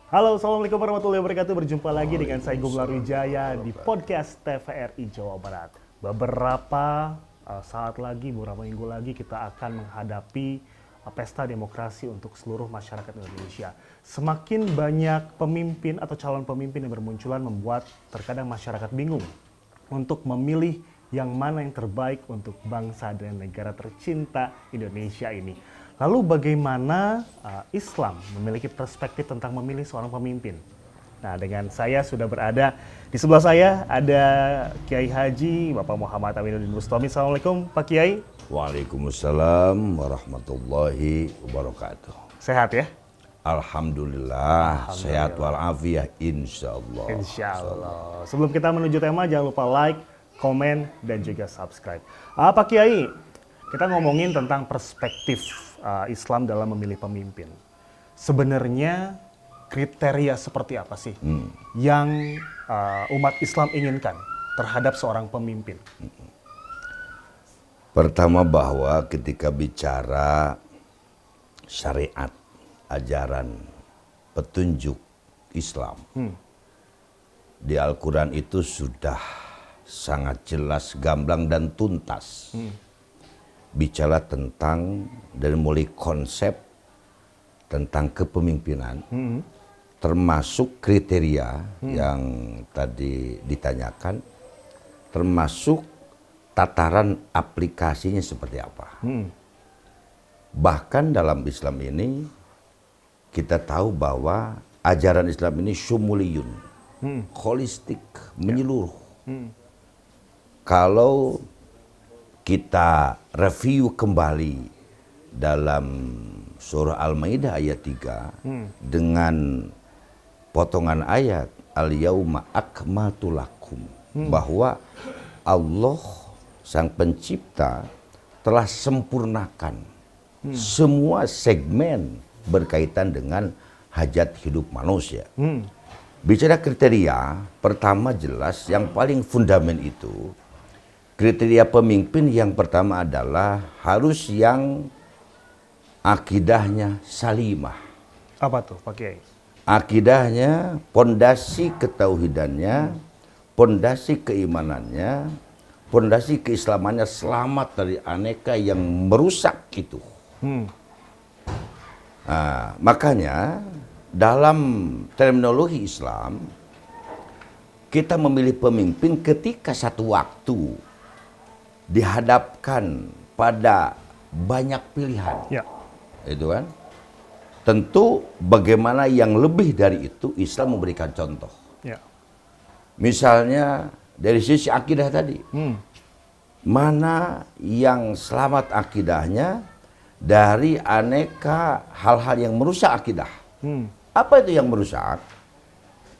Halo, Assalamualaikum warahmatullahi wabarakatuh. Berjumpa lagi dengan saya Gumlar Wijaya di podcast TVRI Jawa Barat. Beberapa saat lagi, beberapa minggu lagi kita akan menghadapi pesta demokrasi untuk seluruh masyarakat Indonesia. Semakin banyak pemimpin atau calon pemimpin yang bermunculan membuat terkadang masyarakat bingung untuk memilih yang mana yang terbaik untuk bangsa dan negara tercinta Indonesia ini. Lalu bagaimana Islam memiliki perspektif tentang memilih seorang pemimpin? Nah, dengan saya sudah berada di sebelah saya ada Kiai Haji Bapak Muhammad Aminuddin Bustami. Assalamualaikum Pak Kiai. Waalaikumsalam warahmatullahi wabarakatuh. Sehat ya? Alhamdulillah, sehat walafiat insyaallah. Insyaallah. Sebelum kita menuju tema, jangan lupa like, komen, dan juga subscribe. Pak Kiai, kita ngomongin tentang perspektif Islam dalam memilih pemimpin. Sebenarnya kriteria seperti apa sih yang umat Islam inginkan terhadap seorang pemimpin? Pertama bahwa ketika bicara syariat, ajaran, petunjuk Islam, di Al-Quran itu sudah sangat jelas, gamblang dan tuntas. Bicara tentang dari mulai konsep tentang kepemimpinan, termasuk kriteria yang tadi ditanyakan, termasuk tataran aplikasinya seperti apa. Bahkan dalam Islam ini kita tahu bahwa ajaran Islam ini syumuliyun, holistik, menyeluruh. Kalau kita review kembali dalam surah Al-Maidah ayat 3 dengan potongan ayat Al-Yauma akmaltu lakum, bahwa Allah Sang Pencipta telah sempurnakan semua segmen berkaitan dengan hajat hidup manusia. Bicara kriteria, pertama jelas yang paling fundamental itu, kriteria pemimpin yang pertama adalah harus yang akidahnya salimah. Apa tuh Pak Kiai? Akidahnya, pondasi ketauhidannya, pondasi keimanannya, pondasi keislamannya selamat dari aneka yang merusak itu. Nah, makanya dalam terminologi Islam, kita memilih pemimpin ketika satu waktu dihadapkan pada banyak pilihan. Ya. Itu kan? Tentu bagaimana yang lebih dari itu Islam memberikan contoh. Ya. Misalnya dari sisi akidah tadi, mana yang selamat akidahnya dari aneka hal-hal yang merusak akidah. Apa itu yang merusak?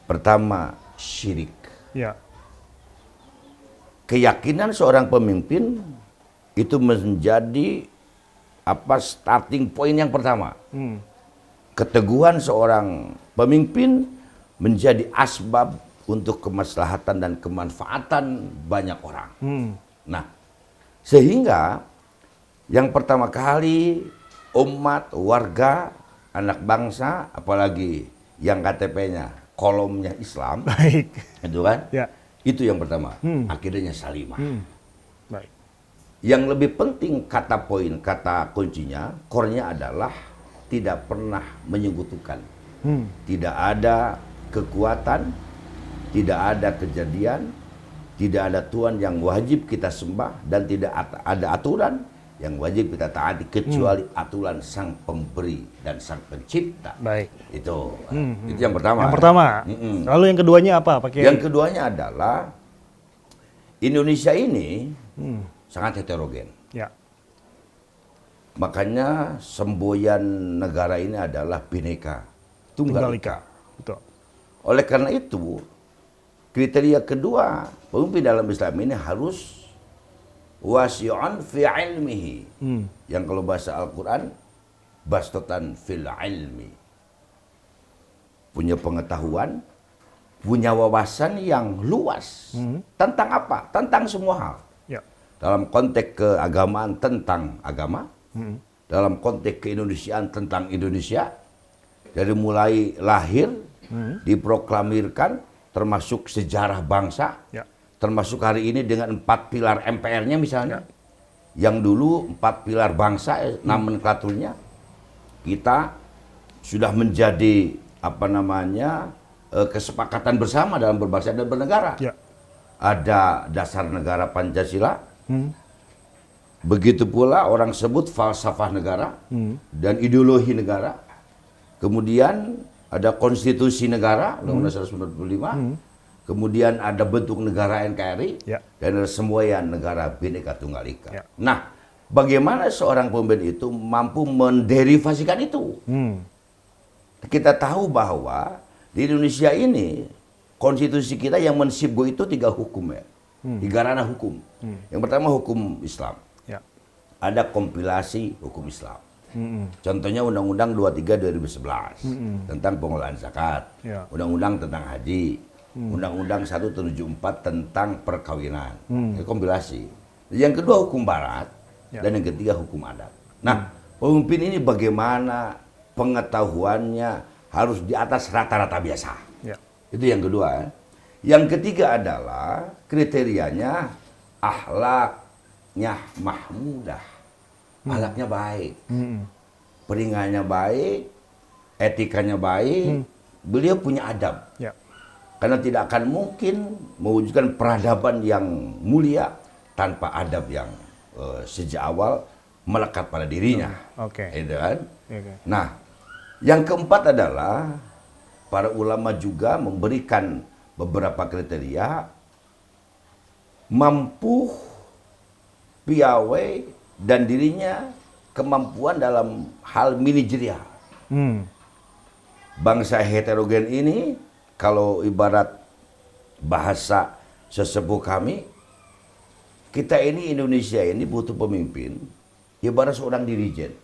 Pertama, syirik. Ya. Keyakinan seorang pemimpin itu menjadi starting point yang pertama. Keteguhan seorang pemimpin menjadi asbab untuk kemaslahatan dan kemanfaatan banyak orang. Nah, sehingga yang pertama kali umat, warga, anak bangsa, apalagi yang KTP-nya, kolomnya Islam, Baik. itu kan? Ya. Itu yang pertama, akidahnya salimah. Baik. Yang lebih penting kata poin, kata kuncinya, core-nya adalah tidak pernah menyekutukan. Tidak ada kekuatan, tidak ada kejadian, tidak ada Tuhan yang wajib kita sembah, dan tidak ada aturan yang wajib kita taati kecuali aturan Sang Pemberi dan Sang Pencipta. Baik. Itu yang pertama. Yang pertama. Lalu yang keduanya apa Pak Kiai? Yang keduanya adalah Indonesia ini sangat heterogen. Ya. Makanya semboyan negara ini adalah Bhinneka Tunggal Ika. Betul. Oleh karena itu, kriteria kedua pemimpin dalam Islam ini harus wasi'an fi ilmihi. Yang kalau bahasa Al-Quran, bastotan fil ilmi. Punya pengetahuan, punya wawasan yang luas. Tentang apa? Tentang semua hal. Ya. Dalam konteks keagamaan tentang agama, dalam konteks keindonesiaan tentang Indonesia, dari mulai lahir diproklamirkan, termasuk sejarah bangsa, Ya. termasuk hari ini dengan 4 pilar MPR-nya misalnya, yang dulu 4 pilar bangsa, nomenklaturnya, kita sudah menjadi kesepakatan bersama dalam berbangsa dan bernegara. Ya. Ada dasar negara Pancasila, begitu pula orang sebut falsafah negara dan ideologi negara. Kemudian ada konstitusi negara, Undang-Undang 145. Kemudian ada bentuk negara NKRI, Ya. dan ada semboyan negara Bhinneka Tunggal Ika. Ya. Nah, bagaimana seorang pemimpin itu mampu menderivasikan itu? Kita tahu bahwa di Indonesia ini konstitusi kita yang mensibgo itu 3 hukum ya, 3 ranah hukum. Yang pertama hukum Islam. Ya. Ada kompilasi hukum Islam. Contohnya Undang-Undang 23 2011 tentang pengelolaan zakat, Ya. Undang-Undang tentang haji, Undang-Undang 174 tentang perkawinan. Itu kompilasi. Yang kedua hukum Barat, dan yang ketiga hukum adat. Nah, pemimpin ini bagaimana pengetahuannya harus di atas rata-rata biasa. Ya. Itu yang kedua. Yang ketiga adalah kriterianya akhlaknya mahmudah. Akhlaknya baik. Peringanya baik, etikanya baik, beliau punya adab. Ya. Karena tidak akan mungkin mewujudkan peradaban yang mulia tanpa adab yang sejak awal melekat pada dirinya. Oke. Gitu kan? Oke. Nah, yang keempat adalah para ulama juga memberikan beberapa kriteria mampu piawai dan dirinya kemampuan dalam hal manajerial. Bangsa heterogen ini, kalau ibarat bahasa sesepuh kami, kita ini Indonesia ini butuh pemimpin ibarat seorang dirijen.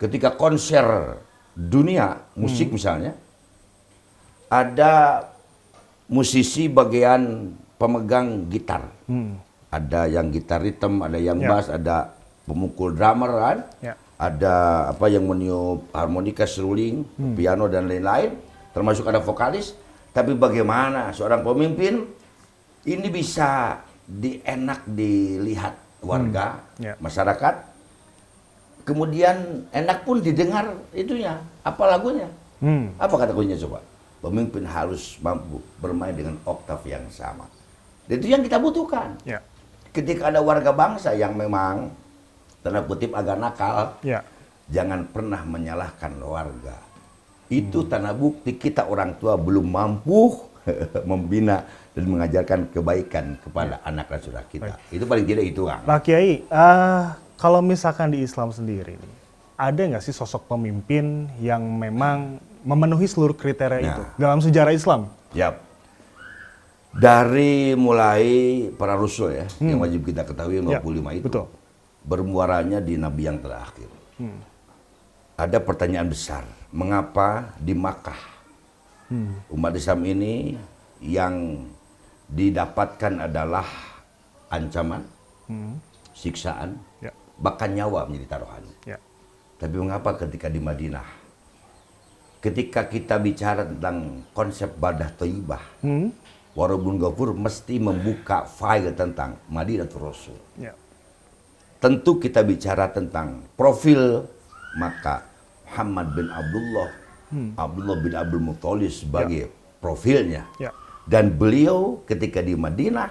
Ketika konser dunia musik misalnya, ada musisi bagian pemegang gitar, ada yang gitar ritme, ada yang bass, ada pemukul drummer kan, ada yang meniup harmonika, seruling, piano dan lain-lain, termasuk ada vokalis. Tapi bagaimana seorang pemimpin ini bisa enak dilihat warga, masyarakat, kemudian enak pun didengar itunya, apa lagunya, apa kata kuncinya coba? Pemimpin harus mampu bermain dengan oktav yang sama. Dan itu yang kita butuhkan. Ya. Ketika ada warga bangsa yang memang tanda kutip agak nakal, jangan pernah menyalahkan warga. Itu tanda bukti kita orang tua belum mampu membina dan mengajarkan kebaikan kepada anak dan saudara kita. Itu paling tidak itu, Kang. Pak Kiai, kalau misalkan di Islam sendiri, ada nggak sih sosok pemimpin yang memang memenuhi seluruh kriteria itu dalam sejarah Islam? Yap. Dari mulai para rasul ya, yang wajib kita ketahui 25 itu, betul. Bermuaranya di Nabi yang terakhir. Ada pertanyaan besar, mengapa di Makkah umat Islam ini yang didapatkan adalah ancaman, siksaan, bahkan nyawa menjadi taruhan. Tapi mengapa ketika di Madinah, ketika kita bicara tentang konsep badah thayyibah, Warabun Ghafur mesti membuka file tentang Madinatul Rasul. Tentu kita bicara tentang profil, maka Muhammad bin Abdullah, Abdullah bin Abdul Muttalib sebagai profilnya. Dan beliau ketika di Madinah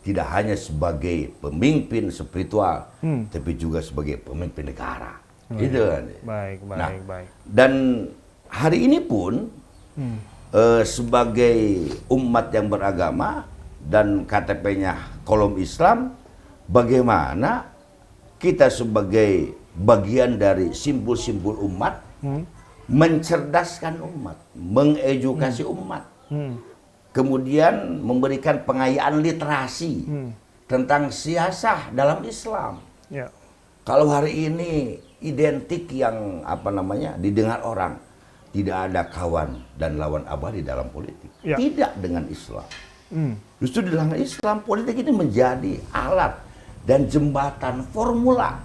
tidak hanya sebagai pemimpin spiritual, tapi juga sebagai pemimpin negara. Itu kan. Baik. Dan hari ini pun sebagai umat yang beragama dan KTP-nya kolom Islam, bagaimana kita sebagai bagian dari simpul-simpul umat mencerdaskan umat, mengedukasi umat, kemudian memberikan pengayaan literasi tentang siasah dalam Islam. Kalau hari ini identik yang didengar orang, tidak ada kawan dan lawan abadi dalam politik. Tidak dengan Islam. Justru di dalam Islam, politik ini menjadi alat dan jembatan formula.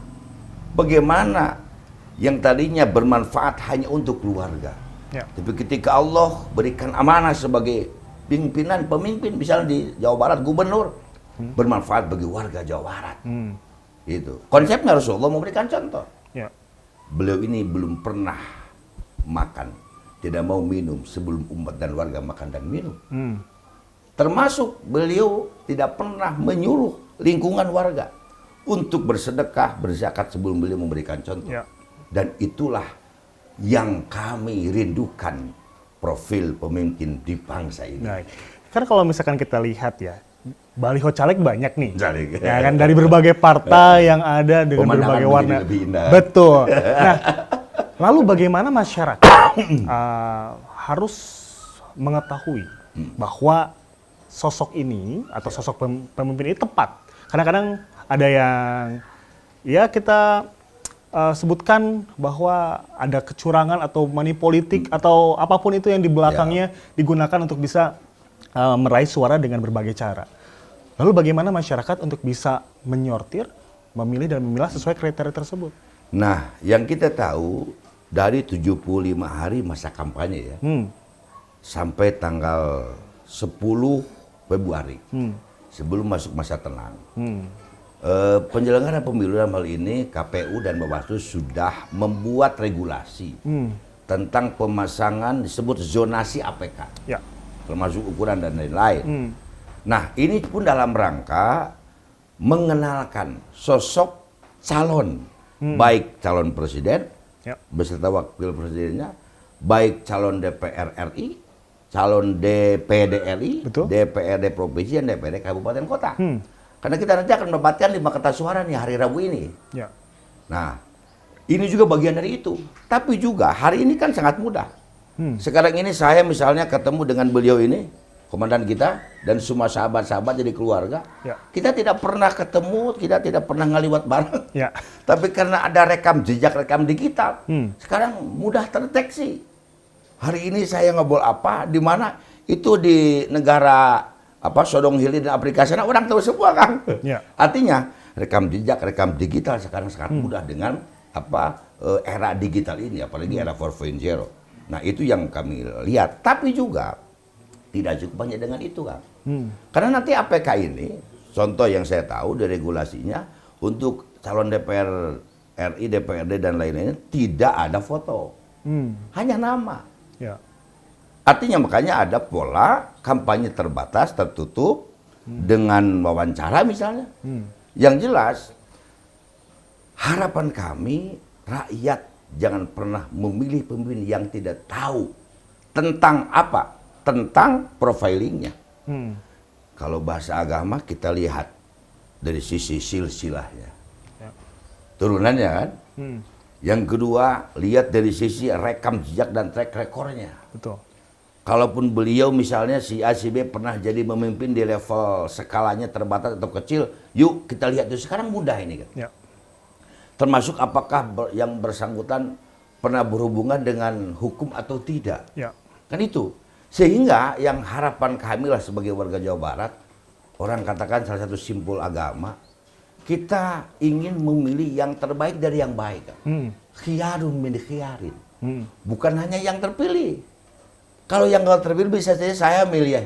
Bagaimana yang tadinya bermanfaat hanya untuk keluarga, Ya. Tapi ketika Allah berikan amanah sebagai pemimpin misalnya di Jawa Barat, gubernur, bermanfaat bagi warga Jawa Barat. Itu. Konsepnya Rasulullah memberikan contoh. Ya. Beliau ini belum pernah makan, tidak mau minum sebelum umat dan warga makan dan minum. Termasuk beliau tidak pernah menyuruh lingkungan warga untuk bersedekah, berzakat sebelum beliau memberikan contoh. Ya. Dan itulah yang kami rindukan, profil pemimpin di bangsa ini. Baik. Kan kalau misalkan kita lihat ya, baliho caleg banyak nih. Caleg. Ya kan dari berbagai partai yang ada dengan Pemandangan berbagai menjadi warna. lebih indah. Betul. Nah, lalu bagaimana masyarakat harus mengetahui bahwa sosok ini atau sosok pemimpin ini tepat? Kadang-kadang ada yang ya kita sebutkan bahwa ada kecurangan atau money politik atau apapun itu yang di belakangnya digunakan untuk bisa meraih suara dengan berbagai cara. Lalu bagaimana masyarakat untuk bisa menyortir, memilih dan memilah sesuai kriteria tersebut? Nah, yang kita tahu dari 75 hari masa kampanye ya, sampai tanggal 10 Februari, sebelum masuk masa tenang. Penyelenggara pemilu dalam hal ini KPU dan Bawaslu sudah membuat regulasi tentang pemasangan disebut zonasi APK, termasuk ukuran dan lain-lain. Nah, ini pun dalam rangka mengenalkan sosok calon, baik calon presiden beserta wakil presidennya, baik calon DPR RI, calon DPD RI, DPRD provinsi dan DPRD kabupaten kota. Karena kita nanti akan mendapatkan 5 kertas suara nih hari Rabu ini. Ya. Nah, ini juga bagian dari itu. Tapi juga hari ini kan sangat mudah. Sekarang ini saya misalnya ketemu dengan beliau ini, komandan kita, dan semua sahabat-sahabat jadi keluarga. Ya. Kita tidak pernah ketemu, kita tidak pernah ngaliwat bareng. Ya. Tapi karena ada jejak rekam digital, sekarang mudah terdeteksi. Hari ini saya ngobrol apa, di mana itu di negara Sodong Hili dan Afrika sana orang tahu semua kan. Ya. Artinya rekam jejak, rekam digital sekarang sangat mudah dengan era digital ini, apalagi era 4.0. Nah, itu yang kami lihat. Tapi juga tidak cukup hanya dengan itu kan. Karena nanti APK ini, contoh yang saya tahu dari regulasinya, untuk calon DPR RI, DPRD dan lain-lain tidak ada foto, hanya nama. Ya. Artinya makanya ada pola kampanye terbatas, tertutup, dengan wawancara misalnya. Yang jelas, harapan kami rakyat jangan pernah memilih pemimpin yang tidak tahu tentang apa, tentang profilingnya. Kalau bahasa agama kita lihat dari sisi silsilahnya, turunannya kan. Yang kedua, lihat dari sisi rekam jejak dan track recordnya. Betul. Kalaupun beliau misalnya si A, si B pernah jadi memimpin di level skalanya terbatas atau kecil, yuk kita lihat itu sekarang mudah ini kan. Ya. Termasuk apakah yang bersangkutan pernah berhubungan dengan hukum atau tidak. Ya. Kan itu. Sehingga yang harapan kami lah sebagai warga Jawa Barat, orang katakan salah satu simpul agama, kita ingin memilih yang terbaik dari yang baik. Khiyarun min khiyarin. Bukan hanya yang terpilih. Kalau yang nggak terpilih bisa saja saya milih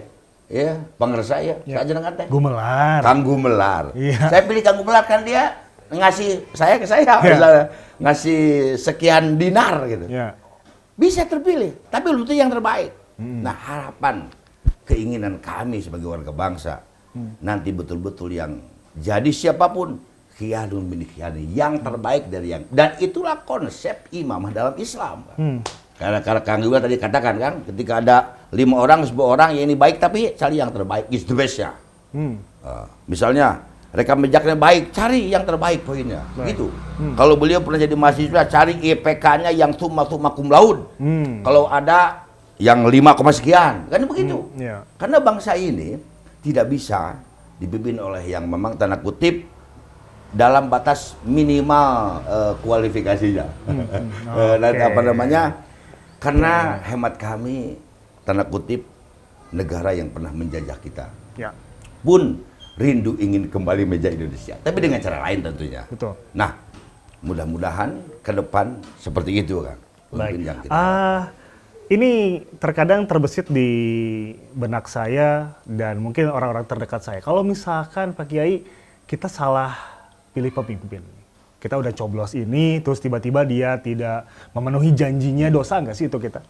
ya panggil saya jenengan teh. Gumelar. Kang Gumelar. Iya. Saya pilih Kang Gumelar kan dia ngasih saya ke saya misalnya ngasih sekian dinar gitu. Ya. Bisa terpilih, tapi belum tentu yang terbaik. Nah, harapan keinginan kami sebagai warga bangsa nanti betul-betul yang jadi siapapun khiyarun min khiyarin, yang terbaik dari yang, dan itulah konsep imamah dalam Islam. Karena Kang juga tadi katakan kan, ketika ada 5 orang, 10 orang, ya ini baik, tapi cari yang terbaik, is the best ya. Misalnya, rekam jejaknya baik, cari yang terbaik poinnya. Gitu. Kalau beliau pernah jadi mahasiswa, cari IPK-nya yang summa cum laude. Kalau ada yang 5, sekian, kan begitu. Karena bangsa ini tidak bisa dipimpin oleh yang memang tanda kutip dalam batas minimal kualifikasinya. Dan apa namanya? Karena hemat kami, tanda kutip, negara yang pernah menjajah kita pun rindu ingin kembali meja Indonesia, tapi dengan cara lain tentunya. Betul. Nah, mudah-mudahan ke depan seperti itu kan. Baik. Yang kita Ini terkadang terbesit di benak saya dan mungkin orang-orang terdekat saya. Kalau misalkan Pak Kiai kita salah pilih pemimpin, kita udah coblos ini, terus tiba-tiba dia tidak memenuhi janjinya, dosa nggak sih itu kita?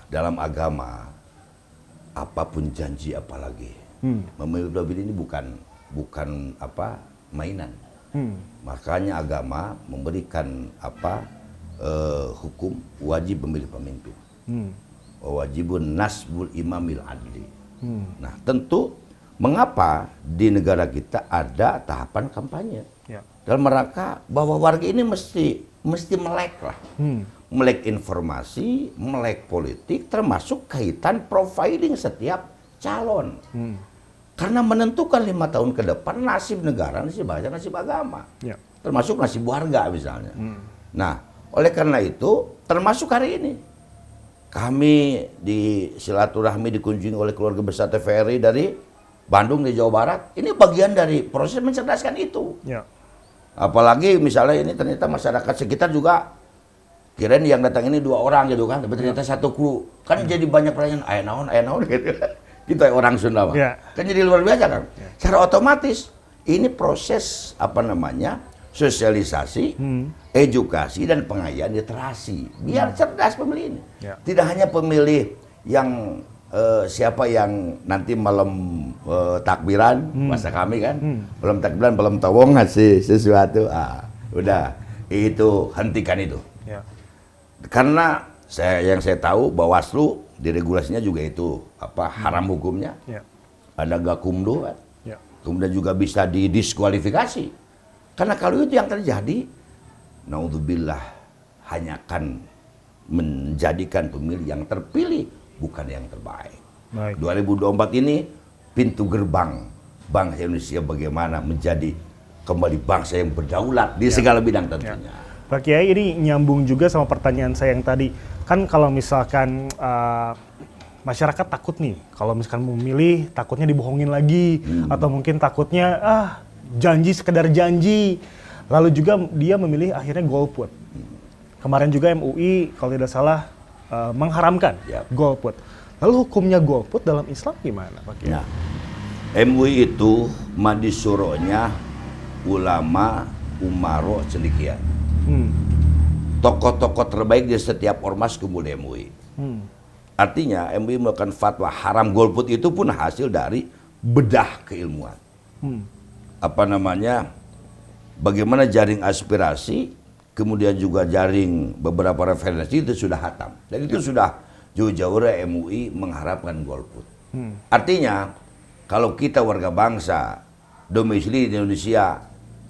Dalam agama, apapun janji apalagi, memilih pemimpin ini bukan mainan. Makanya agama memberikan hukum wajib memilih pemimpin. Wajibun nasbul imamil adli. Nah, tentu mengapa di negara kita ada tahapan kampanye dalam rangka bahwa warga ini mesti melek lah, melek informasi, melek politik, termasuk kaitan profiling setiap calon. Karena menentukan 5 tahun ke depan nasib negara, nasib bangsa, nasib agama, termasuk nasib warga misalnya. Nah, oleh karena itu, termasuk hari ini kami di silaturahmi dikunjungi oleh keluarga besar TVRI dari Bandung di Jawa Barat. Ini bagian dari proses mencerdaskan itu. Apalagi misalnya ini ternyata masyarakat sekitar juga kirain yang datang ini 2 orang gitu kan, tapi ternyata 1 kru. Kan jadi banyak pertanyaan, aya naon gitu. Kita orang Sunda mah. Kan jadi luar biasa kan. Secara otomatis ini proses sosialisasi, edukasi dan pengayaan literasi. Biar cerdas pemilih ini. Tidak hanya pemilih yang siapa yang nanti malam takbiran, masa kami kan, belum takbiran, belum tahu ngasih sesuatu, udah itu hentikan itu. Karena yang saya tahu Bawaslu di regulasinya juga itu haram hukumnya, ada gakumdo kan, kemudian juga bisa didiskualifikasi. Karena kalau itu yang terjadi, naudzubillah, hanya akan menjadikan pemilih yang terpilih bukan yang terbaik. 2024 ini pintu gerbang bangsa Indonesia bagaimana menjadi kembali bangsa yang berdaulat di segala bidang tentunya. Pak Kiai, ini nyambung juga sama pertanyaan saya yang tadi. Kan kalau misalkan masyarakat takut nih, kalau misalkan memilih takutnya dibohongin lagi, atau mungkin takutnya janji sekedar janji, lalu juga dia memilih akhirnya golput. Kemarin juga MUI kalau tidak salah mengharamkan golput. Lalu hukumnya golput dalam Islam gimana Pak Kiai? Nah, MUI itu madisuronya ulama umaro cendekia. Tokoh-tokoh terbaik di setiap ormas kumpul di MUI. Artinya MUI melakukan fatwa haram golput itu pun hasil dari bedah keilmuan. Bagaimana jaring aspirasi, kemudian juga jaring beberapa referensi itu sudah hatam. Dan itu sudah jauh-jauh MUI mengharapkan golput. Artinya, kalau kita warga bangsa, domisili di Indonesia,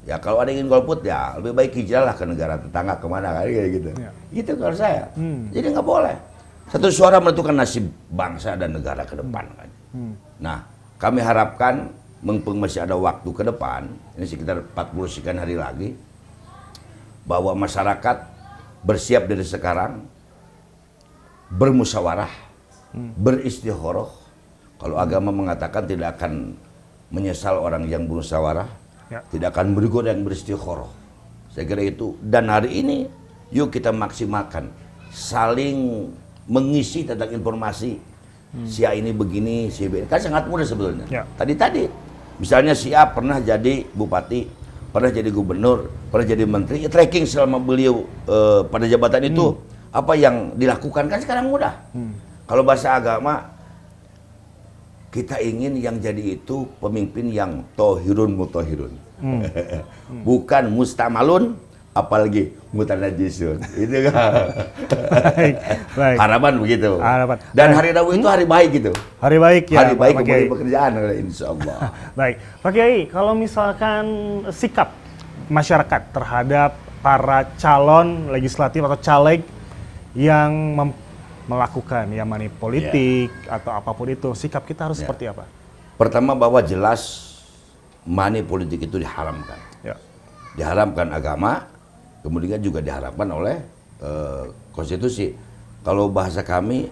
ya kalau ada yang ingin golput ya lebih baik hijrahlah ke negara tetangga kemana kayak gitu. Gitu kalau saya. Jadi nggak boleh. Satu suara menentukan nasib bangsa dan negara ke depan kan. Nah, kami harapkan mumpung masih ada waktu ke depan, ini sekitar 40 sekian hari lagi, bahwa masyarakat bersiap dari sekarang, bermusyawarah, beristikharah. Kalau agama mengatakan tidak akan menyesal orang yang bermusyawarah, tidak akan bergoda yang beristikharah. Saya kira itu. Dan hari ini, yuk kita maksimalkan, saling mengisi tentang informasi. Si A ini begini, si B. Kan sangat mudah sebetulnya. Tadi, misalnya si A pernah jadi bupati, pernah jadi gubernur, pernah jadi menteri, ya tracking selama beliau pada jabatan itu, apa yang dilakukan kan sekarang mudah. Kalau bahasa agama, kita ingin yang jadi itu pemimpin yang tohirun mutahirun. Bukan mustamalun, apalagi mutanajisun. Itu kan. Baik. Harapan begitu. Harapan. Dan hari Rabu itu hari baik gitu. Hari baik ya. Hari baik kembali pekerjaan insya Allah. Baik. Pak Kiai, kalau misalkan sikap masyarakat terhadap para calon legislatif atau caleg yang melakukan money politik atau apapun itu, sikap kita harus seperti apa? Pertama bahwa jelas money politik itu diharamkan. Diharamkan agama, kemudian juga diharapkan oleh konstitusi. Kalau bahasa kami,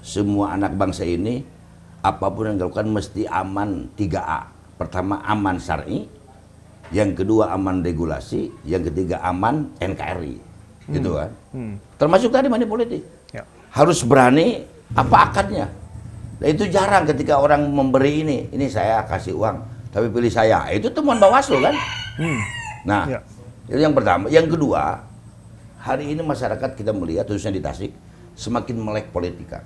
semua anak bangsa ini apapun yang dilakukan mesti aman 3A. Pertama aman syar'i, yang kedua aman regulasi, yang ketiga aman NKRI. Gitu kan. Termasuk tadi money politik. harus berani apa akadnya. Nah, itu jarang ketika orang memberi ini saya kasih uang, tapi pilih saya. Itu temuan Bawaslu kan. Nah, Ya. itu yang pertama. Yang kedua, hari ini masyarakat kita melihat, khususnya di Tasik, semakin melek politika.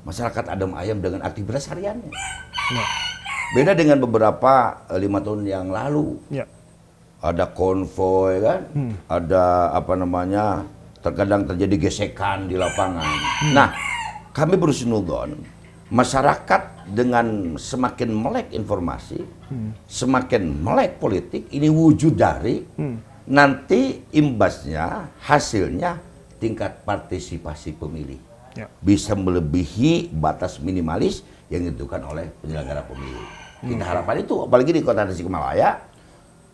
Masyarakat adem ayem dengan aktivitas hariannya. Ya. Beda dengan beberapa 5 tahun yang lalu. Ya. Ada konvoy kan, ada apa namanya, terkadang terjadi gesekan di lapangan. Nah, kami bersinudon, masyarakat dengan semakin melek informasi, semakin melek politik, ini wujud dari nanti imbasnya, hasilnya tingkat partisipasi pemilih. Ya. Bisa melebihi batas minimalis yang ditentukan oleh penyelenggara pemilu. Kita harapkan itu, apalagi di Kota Tasikmalaya,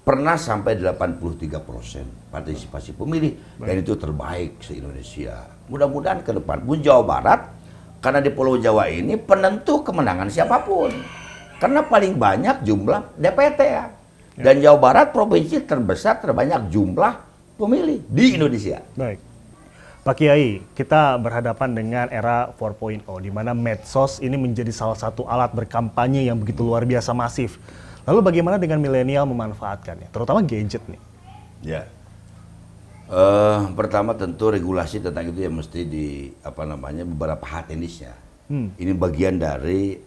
pernah sampai 83% partisipasi pemilih. Dan itu terbaik se-Indonesia. Mudah-mudahan ke depan pun Jawa Barat, karena di Pulau Jawa ini penentu kemenangan siapapun. Karena paling banyak jumlah DPT ya. Dan Jawa Barat provinsi terbesar terbanyak jumlah pemilih di Indonesia. Baik. Pak Kiai, kita berhadapan dengan era 4.0 di mana medsos ini menjadi salah satu alat berkampanye yang begitu luar biasa masif. Lalu bagaimana dengan milenial memanfaatkannya, terutama gadget nih? Ya. Pertama tentu regulasi tentang itu yang mesti di beberapa hal teknisnya. Ini bagian dari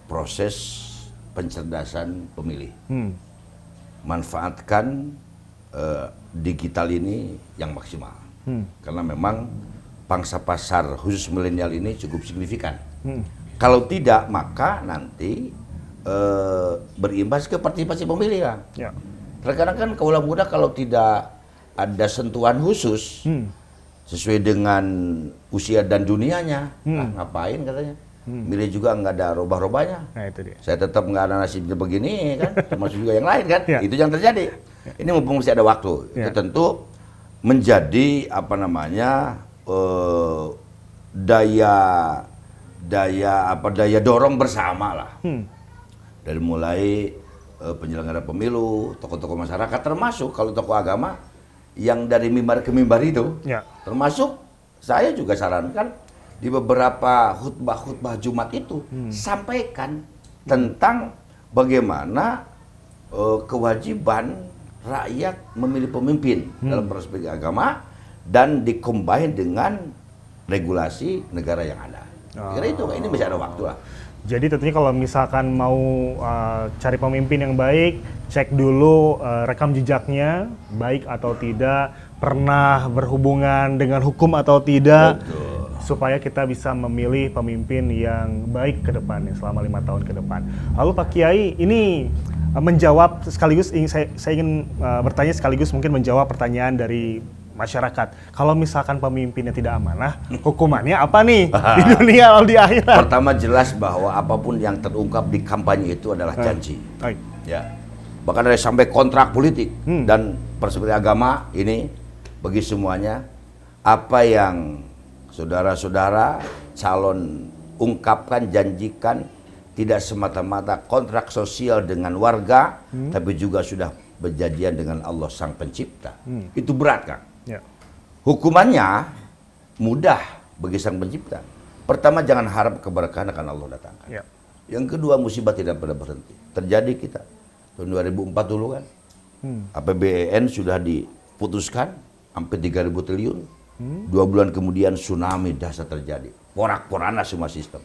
proses pencerdasan pemilih. Manfaatkan digital ini yang maksimal. Karena memang pangsa pasar khusus milenial ini cukup signifikan. Kalau tidak, maka nanti berimbas ke partisipasi pemilih kan. Ya. Terkadang kan kaula muda kalau tidak ada sentuhan khusus sesuai dengan usia dan dunianya, ngapain katanya. Milih juga nggak ada robah-robahnya. Nah itu dia. Saya tetap nggak ada nasibnya begini kan, termasuk juga yang lain kan. Ya. Itu yang terjadi. Ini mumpung masih ada waktu. Ya. Itu tentu menjadi daya dorong bersama lah. Dari mulai penyelenggara pemilu, tokoh-tokoh masyarakat, termasuk kalau tokoh agama yang dari mimbar ke mimbar itu, Ya. termasuk saya juga sarankan di beberapa khutbah Jumat itu sampaikan tentang bagaimana kewajiban rakyat memilih pemimpin dalam perspektif agama dan dikombin dengan regulasi negara yang ada. Kira itu, ini masih ada waktu lah. Jadi tentunya kalau misalkan mau cari pemimpin yang baik, cek dulu rekam jejaknya, baik atau tidak, pernah berhubungan dengan hukum atau tidak, supaya kita bisa memilih pemimpin yang baik ke depannya selama 5 tahun ke depan. Lalu Pak Kiai, ini menjawab sekaligus, saya ingin bertanya sekaligus mungkin menjawab pertanyaan dari masyarakat. Kalau misalkan pemimpinnya tidak amanah, hukumannya apa nih di dunia atau di akhirat? Pertama, jelas bahwa apapun yang terungkap di kampanye itu adalah janji. Ya. Bahkan ada sampai kontrak politik dan perspektif agama ini bagi semuanya, apa yang saudara-saudara calon ungkapkan, janjikan, tidak semata-mata kontrak sosial dengan warga, tapi juga sudah berjanjian dengan Allah Sang Pencipta. Itu berat, Kang. Ya. Hukumannya mudah bagi Sang Pencipta. Pertama, jangan harap keberkahan akan Allah datangkan. Ya. Yang kedua, musibah tidak pernah berhenti. Terjadi kita tahun 2004 dulu kan, APBN sudah diputuskan hampir 3.000 triliun. 2 bulan kemudian tsunami dahsyat terjadi, porak-poranda semua sistem.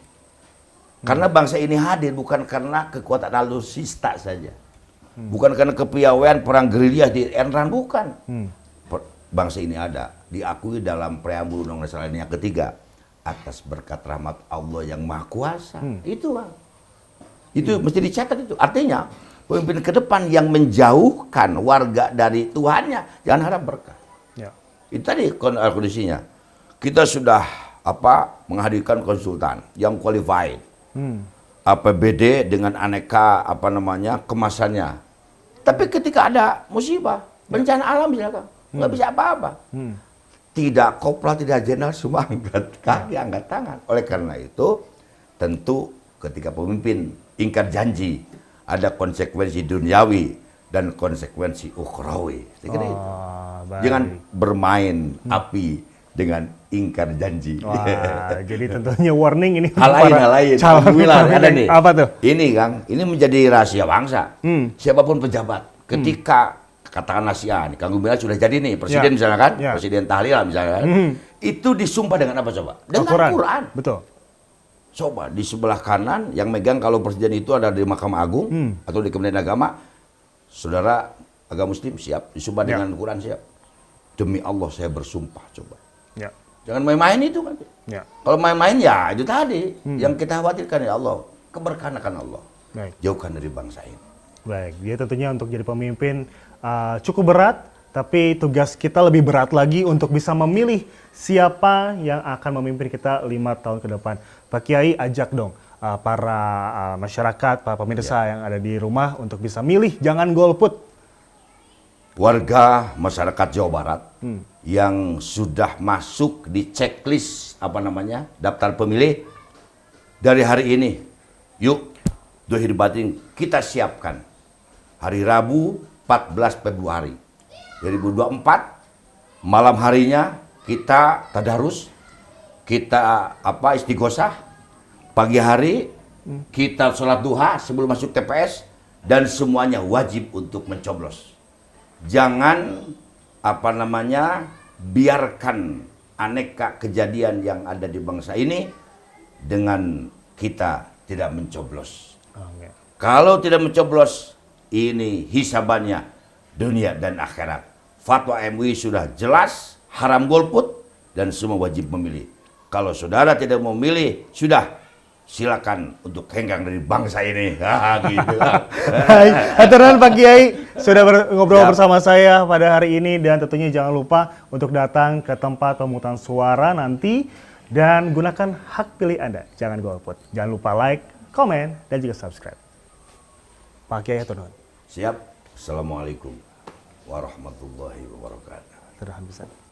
Karena bangsa ini hadir bukan karena kekuatan alutsista saja, bukan karena kepiawaian perang gerilya di Enran, bukan. Bangsa ini ada diakui dalam preambul Undang-Undang Dasar yang ketiga atas berkat rahmat Allah yang Maha Kuasa. Itu Bang. Itu mesti dicatat itu. Artinya pemimpin ke depan yang menjauhkan warga dari Tuhannya, jangan harap berkah. Ya. Itu tadi kondisinya. Kita sudah menghadirkan konsultan yang qualified. APBD dengan aneka kemasannya. Tapi ketika ada musibah, bencana alam misalkan, nggak bisa apa-apa. Tidak kopral, tidak jenderal, semua angkat kaki, angkat tangan. Oleh karena itu, tentu ketika pemimpin ingkar janji, ada konsekuensi duniawi dan konsekuensi ukhrawi. Saya kira itu. Baik. Jangan bermain api dengan ingkar janji. Wah, jadi tentunya warning ini Hal lain. calon Alhamdulillah, pemimpin. ada nih. Apa tuh? Ini Kang, ini menjadi rahasia bangsa. Siapapun pejabat, ketika katakanlah Kang Gumilar sudah jadi nih presiden misalnya kan, presiden tahlil misalnya kan, itu disumpah dengan apa coba? Dengan Quran. Betul. Coba di sebelah kanan yang megang kalau presiden itu ada di Mahkamah Agung atau di Kementerian Agama, saudara agama Muslim siap disumpah dengan Quran siap. Demi Allah saya bersumpah coba. Ya. Jangan main-main itu kan. Ya. Kalau main-main ya itu tadi yang kita khawatirkan ya Allah, keberkahan akan Allah. Baik. Jauhkan dari bangsa ini. Baik, dia tentunya untuk jadi pemimpin cukup berat, tapi tugas kita lebih berat lagi untuk bisa memilih siapa yang akan memimpin kita 5 tahun ke depan. Pak Kiai ajak dong para masyarakat, para pemirsa yang ada di rumah untuk bisa milih, jangan golput. Warga masyarakat Jawa Barat yang sudah masuk di checklist daftar pemilih dari hari ini, yuk dohir batin kita siapkan hari Rabu 14 Februari 2024 malam harinya kita tadarus, kita istighosah, pagi hari kita sholat duha sebelum masuk TPS dan semuanya wajib untuk mencoblos. Jangan biarkan aneka kejadian yang ada di bangsa ini dengan kita tidak mencoblos. Okay. Kalau tidak mencoblos, ini hisabannya dunia dan akhirat. Fatwa MUI sudah jelas, haram golput dan semua wajib memilih. Kalau saudara tidak memilih, sudah silakan untuk hengkang dari bangsa ini. Gitu. Baik, haturnuhun Pak Kiai sudah ngobrol bersama saya pada hari ini, dan tentunya jangan lupa untuk datang ke tempat pemungutan suara nanti dan gunakan hak pilih Anda. Jangan golput. Jangan lupa like, komen, dan juga subscribe. Pak Kiai haturnuhun. Siap. Assalamualaikum warahmatullahi wabarakatuh. Haturnuhun pisan.